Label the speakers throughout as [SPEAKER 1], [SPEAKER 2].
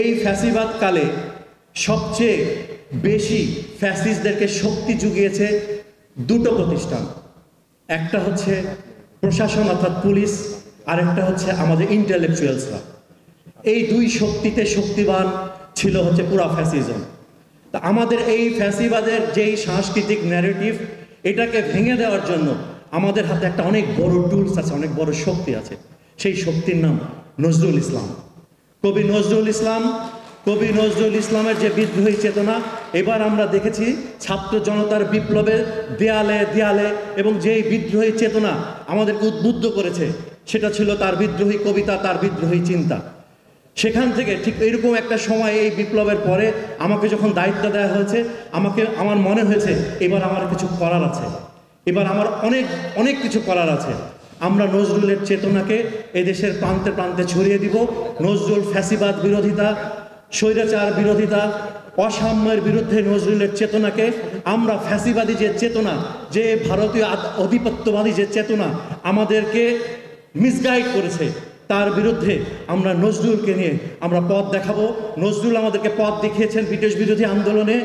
[SPEAKER 1] এই ফ্যাসিবাদ কালে সবচেয়ে বেশি ফ্যাসিস্টদেরকে শক্তি জুগিয়েছে দুটো প্রতিষ্ঠান, একটা হচ্ছে প্রশাসন অর্থাৎ পুলিশ, আরেকটা হচ্ছে আমাদের ইন্টেলেকচুয়ালসরা। এই দুই শক্তিতে শক্তিবান ছিল হচ্ছে পুরা ফ্যাসিজম। তা আমাদের এই ফ্যাসিবাদের যেই সাংস্কৃতিক ন্যারেটিভ, এটাকে ভেঙে দেওয়ার জন্য আমাদের হাতে একটা অনেক বড় টুলস আছে, অনেক বড় শক্তি আছে। সেই শক্তির নাম নজরুল ইসলাম। কবি নজরুল ইসলামের যে বিদ্রোহী চেতনা, এবার আমরা দেখেছি ছাত্র জনতার বিপ্লবের দেয়ালে দেয়ালে, এবং যেই বিদ্রোহী চেতনা আমাদেরকে উদ্বুদ্ধ করেছে সেটা ছিল তার বিদ্রোহী কবিতা, তার বিদ্রোহী চিন্তা। সেখান থেকে ঠিক এরকম একটা সময় এই বিপ্লবের পরে আমাকে যখন দায়িত্ব দেওয়া হয়েছে, আমার মনে হয়েছে এবার আমার কিছু করার আছে, এবার আমার অনেক কিছু করার আছে। আমরা নজরুলের চেতনাকে এদেশের প্রান্তে প্রান্তে ছড়িয়ে দিব। নজরুল ফ্যাসিবাদ বিরোধিতা, স্বৈরাচার বিরোধিতা, অসাম্যের বিরুদ্ধে নজরুলের চেতনাকে আমরা ফ্যাসিবাদী যে চেতনা, যে ভারতীয় আধিপত্যবাদী যে চেতনা আমাদেরকে মিসগাইড করেছে, তার বিরুদ্ধে আমরা নজরুলকে নিয়ে আমরা পথ দেখাবো। নজরুল আমাদেরকে পথ দেখিয়েছেন ব্রিটিশ বিরোধী আন্দোলনে,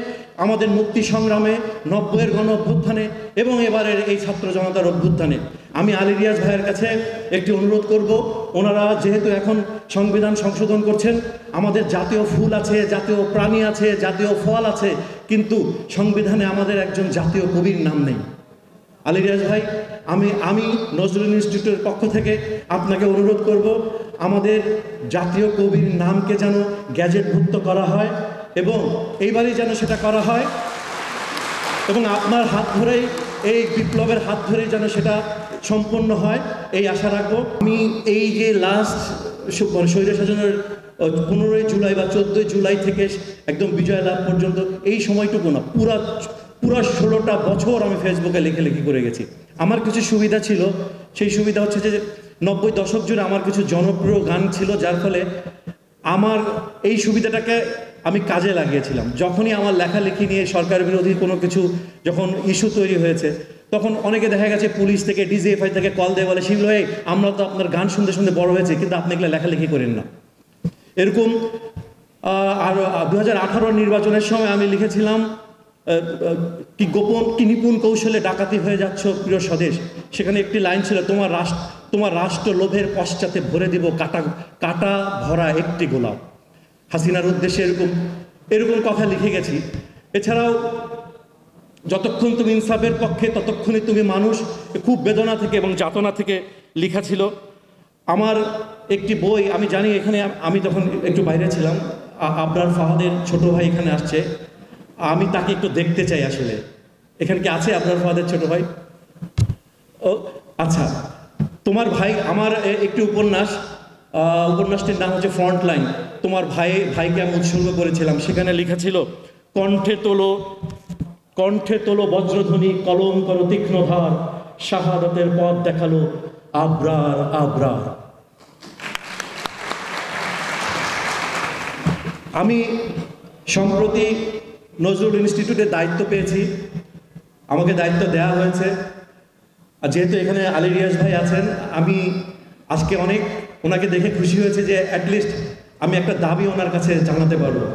[SPEAKER 1] আমাদের মুক্তি সংগ্রামে, 90-এর গণ অভ্যুত্থানে এবং এবারের এই ছাত্র জনতার অভ্যুত্থানে। আমি আলী রিয়াজ ভাইয়ের কাছে একটি অনুরোধ করব, ওনারা যেহেতু এখন সংবিধান সংশোধন করছেন, আমাদের জাতীয় ফুল আছে, জাতীয় প্রাণী আছে, জাতীয় ফল আছে, কিন্তু সংবিধানে আমাদের একজন জাতীয় কবির নাম নেই। আলী রিয়াজ ভাই, আমি নজরুল ইনস্টিটিউটের পক্ষ থেকে আপনাকে অনুরোধ করব, আমাদের জাতীয় কবির নামকে যেন গ্যাজেটভুক্ত করা হয় এবং এইবারই যেন সেটা করা হয়, এবং আপনার হাত ধরেই, এই বিপ্লবের হাত ধরেই যেন সেটা সম্পন্ন হয়, এই আশা রাখবো। আমি এই যে লাস্ট স্বৈরশাসনের 15ই জুলাই বা 14ই জুলাই থেকে একদম বিজয় লাভ পর্যন্ত এই সময়টুকু না, পুরা 16টা বছর আমি ফেসবুকে লেখালেখি করে গেছি। আমার কিছু সুবিধা ছিল, সেই সুবিধা হচ্ছে যে 90 দশক জুড়ে আমার কিছু জনপ্রিয় গান ছিল, যার ফলে আমার এই সুবিধাটাকে আমি কাজে লাগিয়েছিলাম। যখনই আমার লেখালেখি নিয়ে সরকার বিরোধী কোনো কিছু যখন ইস্যু তৈরি হয়েছে, তখন অনেকে দেখা গেছে পুলিশ থেকে, ডিজিএফআই থেকে কল দিয়ে বলে, সেগুলো আমরা তো আপনার গান শুনতে শুনতে বড় হয়েছে, কিন্তু আপনি এগুলো লেখালেখি করেন না। এরকম আর 2018 নির্বাচনের সময় আমি লিখেছিলাম কি নিপুণ কৌশলে ডাকাতি হয়ে যাচ্ছ প্রিয় স্বদেশ। সেখানে একটি লাইন ছিল, তোমার রাষ্ট্র লোভের পশ্চাতে ভরে দিব কাটা ভরা একটি গোলাপ। হাসিনার উদ্দেশ্যে এরকম কথা লিখে গেছি। এছাড়াও যতক্ষণ তুমি ইনসাফের পক্ষে ততক্ষণই তুমি মানুষ, খুব বেদনা থেকে এবং যাতনা থেকে লেখা ছিল। আমার একটি বই, আমি জানি এখানে আমি যখন একটু বাইরে ছিলাম, আবরার ফাহাদের ছোট ভাই এখানে আসছে, আমি তাকে একটু দেখতে চাই। আসলে এখানে কি আছে আবরার ফাহাদের ছোট ভাই? ও আচ্ছা, তোমার ভাই, আমার একটি উপন্যাসটির নাম হচ্ছে ফ্রন্ট লাইন। তোমার ভাইকে আমি উৎসর্গ করেছিলাম। সেখানে লেখা ছিল, কণ্ঠে তোলো বজ্রধ্বনি, কলম করো তীক্ষ্ণ ধার, শাহাদাতের পথ দেখালো আবরার আবরার। আমি সম্প্রতি নজরুল ইনস্টিটিউটের দায়িত্ব পেয়েছি, আমাকে দায়িত্ব দেওয়া হয়েছে। আর যেহেতু এখানে আলী রিয়াজ ভাই আছেন, আমি আজকে ওনাকে দেখে খুশি হয়েছে যে অ্যাটলিস্ট আমি একটা দাবি ওনার কাছে জানাতে পারবো।